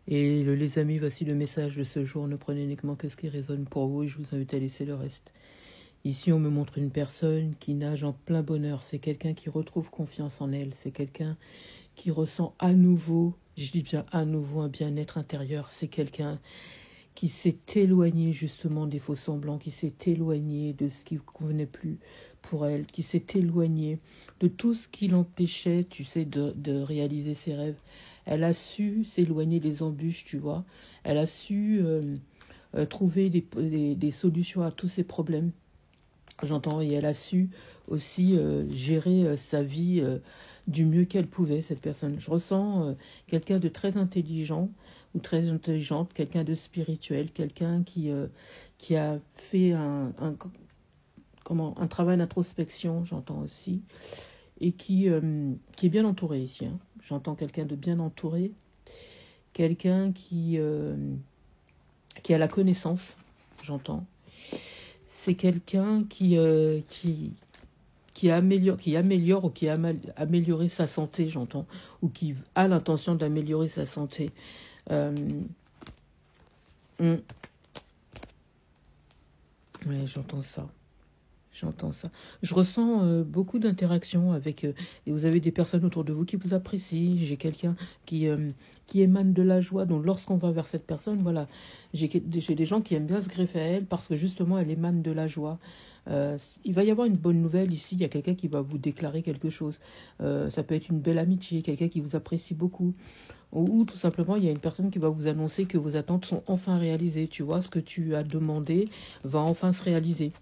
Et les amis, voici le message de ce jour. Ne prenez uniquement que ce qui résonne pour vous et je vous invite à laisser le reste. Ici, on me montre une personne qui nage en plein bonheur. C'est quelqu'un qui retrouve confiance en elle. C'est quelqu'un qui ressent à nouveau, je dis bien à nouveau, un bien-être intérieur. C'est quelqu'un qui s'est éloigné justement des faux semblants, qui s'est éloigné de ce qui ne convenait plus pour elle, qui s'est éloigné de tout ce qui l'empêchait, tu sais, de réaliser ses rêves. Elle a su s'éloigner des embûches, tu vois. Elle a su trouver des solutions à tous ses problèmes. J'entends, et elle a su aussi gérer sa vie du mieux qu'elle pouvait, cette personne. Je ressens quelqu'un de très intelligent ou très intelligente, quelqu'un de spirituel, quelqu'un qui a fait un travail d'introspection, j'entends aussi, et qui est bien entouré ici. Hein. J'entends quelqu'un de bien entouré, quelqu'un qui a la connaissance, j'entends. C'est quelqu'un qui améliore ou qui a amélioré sa santé, j'entends, ou qui a l'intention d'améliorer sa santé. Ouais, j'entends ça. J'entends ça. Je ressens beaucoup d'interactions avec... et vous avez des personnes autour de vous qui vous apprécient. J'ai quelqu'un qui émane de la joie. Donc lorsqu'on va vers cette personne, voilà, j'ai des gens qui aiment bien se greffer à elle parce que justement, elle émane de la joie. Il va y avoir une bonne nouvelle ici. Il y a quelqu'un qui va vous déclarer quelque chose. Ça peut être une belle amitié, quelqu'un qui vous apprécie beaucoup. Ou tout simplement, il y a une personne qui va vous annoncer que vos attentes sont enfin réalisées. Tu vois, ce que tu as demandé va enfin se réaliser.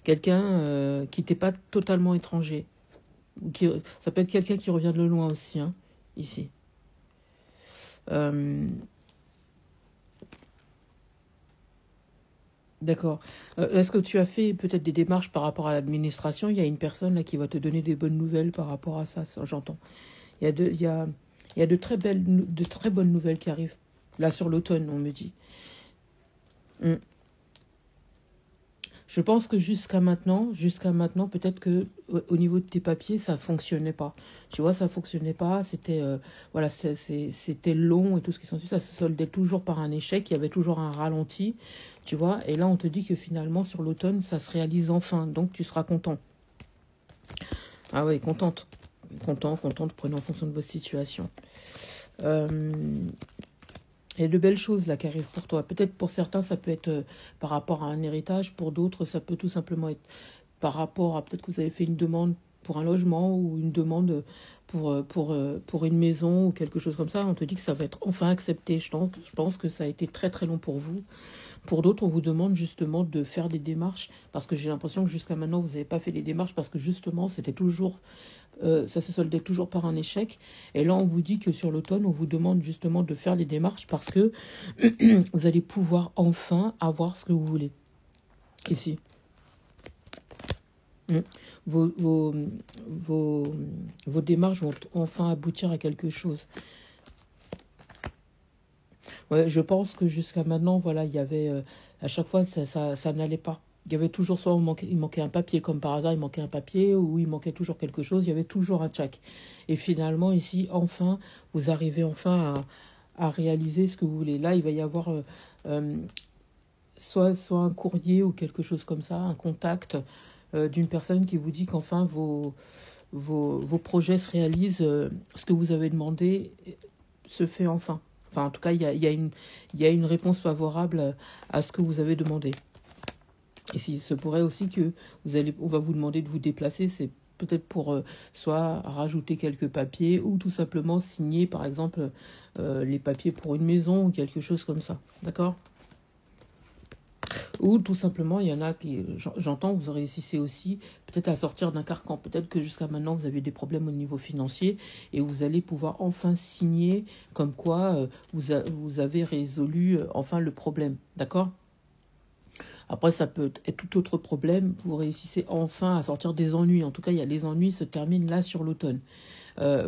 Quelqu'un qui n'était pas totalement étranger. Ça peut être quelqu'un qui revient de loin aussi, hein, ici. D'accord. Est-ce que tu as fait peut-être des démarches par rapport à l'administration? Il y a une personne là qui va te donner des bonnes nouvelles par rapport à ça, j'entends. Il y a de très bonnes nouvelles qui arrivent. Là, sur l'automne, on me dit. Je pense que jusqu'à maintenant, peut-être que au niveau de tes papiers, ça fonctionnait pas. Tu vois, ça fonctionnait pas. C'était voilà, c'était long et tout ce qui s'ensuit. Ça se soldait toujours par un échec. Il y avait toujours un ralenti, tu vois. Et là, on te dit que finalement, sur l'automne, ça se réalise enfin. Donc, tu seras content. Ah oui, contente, contente. Prenez en fonction de votre situation. Il y a de belles choses là qui arrivent pour toi. Peut-être pour certains, ça peut être par rapport à un héritage. Pour d'autres, ça peut tout simplement être par rapport à peut-être que vous avez fait une demande pour un logement ou une demande pour une maison ou quelque chose comme ça. On te dit que ça va être enfin accepté. Je pense que ça a été très très long pour vous. Pour d'autres, on vous demande justement de faire des démarches parce que j'ai l'impression que jusqu'à maintenant, vous n'avez pas fait les démarches parce que justement, c'était toujours ça se soldait toujours par un échec. Et là, on vous dit que sur l'automne, on vous demande justement de faire les démarches parce que vous allez pouvoir enfin avoir ce que vous voulez. Ici. Vos, vos, vos démarches vont enfin aboutir à quelque chose. Ouais, je pense que jusqu'à maintenant, voilà, il y avait... à chaque fois, ça n'allait pas. Il y avait toujours soit il manquait un papier, comme par hasard, il manquait un papier, ou il manquait toujours quelque chose, il y avait toujours un tchac. Et finalement, ici, enfin, vous arrivez enfin à réaliser ce que vous voulez. Là, il va y avoir soit un courrier ou quelque chose comme ça, un contact d'une personne qui vous dit qu'enfin vos projets se réalisent, ce que vous avez demandé se fait enfin. Enfin, en tout cas, il y a une réponse favorable à ce que vous avez demandé. Et il se pourrait aussi que on va vous demander de vous déplacer, c'est peut-être pour soit rajouter quelques papiers ou tout simplement signer, par exemple, les papiers pour une maison ou quelque chose comme ça. D'accord ? Ou tout simplement, il y en a qui, j'entends, vous réussissez aussi peut-être à sortir d'un carcan. Peut-être que jusqu'à maintenant, vous avez des problèmes au niveau financier et vous allez pouvoir enfin signer comme quoi vous avez résolu enfin le problème. D'accord ? Après, ça peut être tout autre problème. Vous réussissez enfin à sortir des ennuis. En tout cas, les ennuis se terminent là sur l'automne.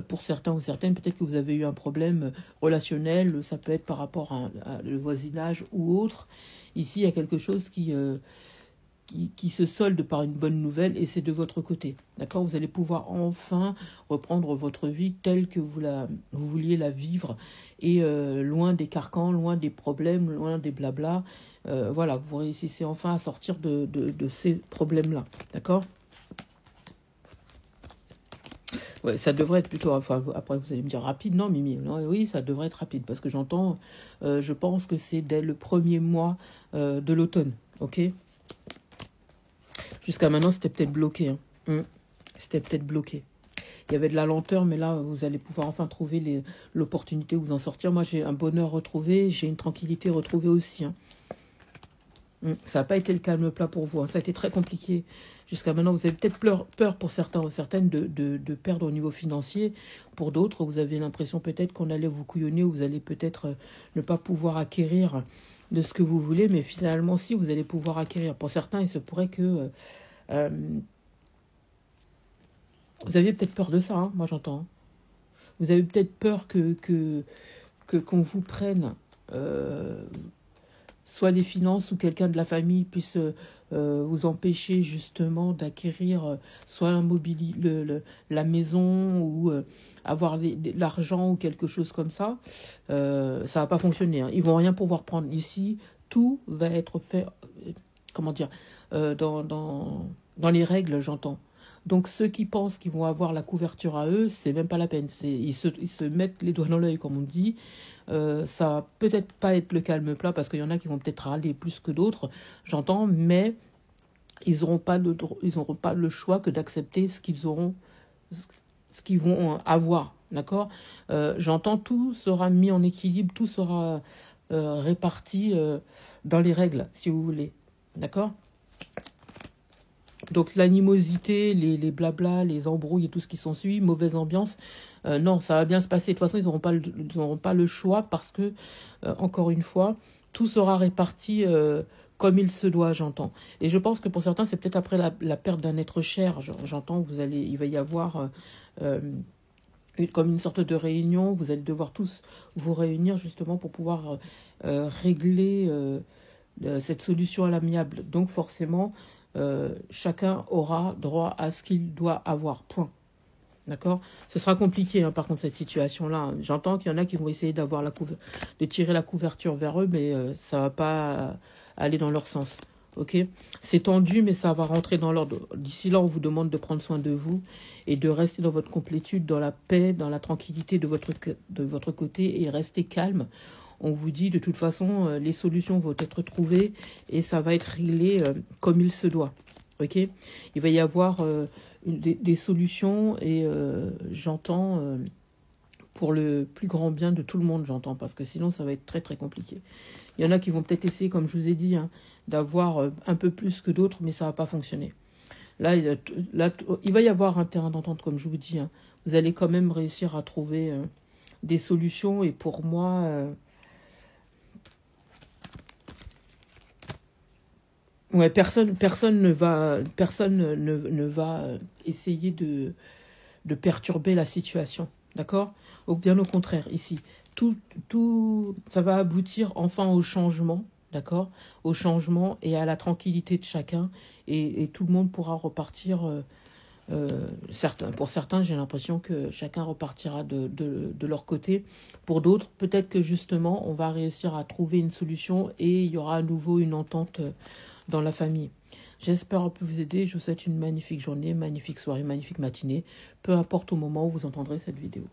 Pour certains ou certaines, peut-être que vous avez eu un problème relationnel. Ça peut être par rapport à le voisinage ou autre. Ici, il y a quelque chose qui se solde par une bonne nouvelle, et c'est de votre côté. D'accord? Vous allez pouvoir enfin reprendre votre vie telle que vous vouliez la vivre, et loin des carcans, loin des problèmes, loin des blablas. Voilà, vous réussissez enfin à sortir de ces problèmes-là. D'accord? Ouais, ça devrait être plutôt, enfin, après vous allez me dire rapide, non Mimi, non, oui, ça devrait être rapide, parce que j'entends, je pense que c'est dès le premier mois de l'automne, ok? Jusqu'à maintenant, c'était peut-être bloqué, hein. C'était peut-être bloqué. Il y avait de la lenteur, mais là, vous allez pouvoir enfin trouver l'opportunité de vous en sortir. Moi, j'ai un bonheur retrouvé, j'ai une tranquillité retrouvée aussi, hein. Ça n'a pas été le calme plat pour vous, hein. Ça a été très compliqué. Jusqu'à maintenant, vous avez peut-être peur pour certains ou certaines de perdre au niveau financier. Pour d'autres, vous avez l'impression peut-être qu'on allait vous couillonner, ou vous allez peut-être ne pas pouvoir acquérir de ce que vous voulez. Mais finalement, si, vous allez pouvoir acquérir. Pour certains, il se pourrait que... vous aviez peut-être peur de ça, hein, moi j'entends. Vous avez peut-être peur qu'on vous prenne... soit des finances, ou quelqu'un de la famille puisse vous empêcher justement d'acquérir soit la maison, ou avoir l'argent ou quelque chose comme ça. Ça va pas fonctionner, hein. Ils vont rien pouvoir prendre ici. Tout va être fait, comment dire, dans les règles, j'entends. Donc ceux qui pensent qu'ils vont avoir la couverture à eux, c'est même pas la peine. Ils se mettent les doigts dans l'œil, comme on dit. Ça va peut-être pas être le calme plat, parce qu'il y en a qui vont peut-être râler plus que d'autres, j'entends, mais ils n'auront pas le choix que d'accepter ce qu'ils vont avoir, d'accord? J'entends, tout sera mis en équilibre, tout sera réparti dans les règles, si vous voulez, d'accord? Donc l'animosité, les blablas, les embrouilles et tout ce qui s'ensuit, mauvaise ambiance, non, ça va bien se passer. De toute façon, ils n'auront pas le choix, parce que, encore une fois, tout sera réparti comme il se doit, j'entends. Et je pense que pour certains, c'est peut-être après la perte d'un être cher, j'entends, il va y avoir comme une sorte de réunion. Vous allez devoir tous vous réunir justement pour pouvoir régler cette solution à l'amiable. Donc forcément, chacun aura droit à ce qu'il doit avoir, point. D'accord? Ce sera compliqué, hein, par contre, cette situation-là, hein. J'entends qu'il y en a qui vont essayer de tirer la couverture vers eux, mais ça va pas aller dans leur sens. Ok? C'est tendu, mais ça va rentrer dans l'ordre. D'ici là, on vous demande de prendre soin de vous et de rester dans votre complétude, dans la paix, dans la tranquillité de votre côté, et rester calme. On vous dit, de toute façon, les solutions vont être trouvées et ça va être réglé comme il se doit. Ok? Il va y avoir des solutions, et j'entends pour le plus grand bien de tout le monde, j'entends, parce que sinon ça va être très très compliqué. Il y en a qui vont peut-être essayer, comme je vous ai dit, hein, d'avoir un peu plus que d'autres, mais ça va pas fonctionner. Là, il va y avoir un terrain d'entente, comme je vous dis, hein. Vous allez quand même réussir à trouver des solutions, et pour moi... ouais, personne ne va essayer de perturber la situation, d'accord? Ou bien au contraire, ici, ça va aboutir enfin au changement, d'accord? Au changement et à la tranquillité de chacun, et tout le monde pourra repartir. Pour certains, j'ai l'impression que chacun repartira de leur côté. Pour d'autres, peut-être que justement, on va réussir à trouver une solution, et il y aura à nouveau une entente dans la famille. J'espère un peu vous aider. Je vous souhaite une magnifique journée, magnifique soirée, magnifique matinée, peu importe au moment où vous entendrez cette vidéo.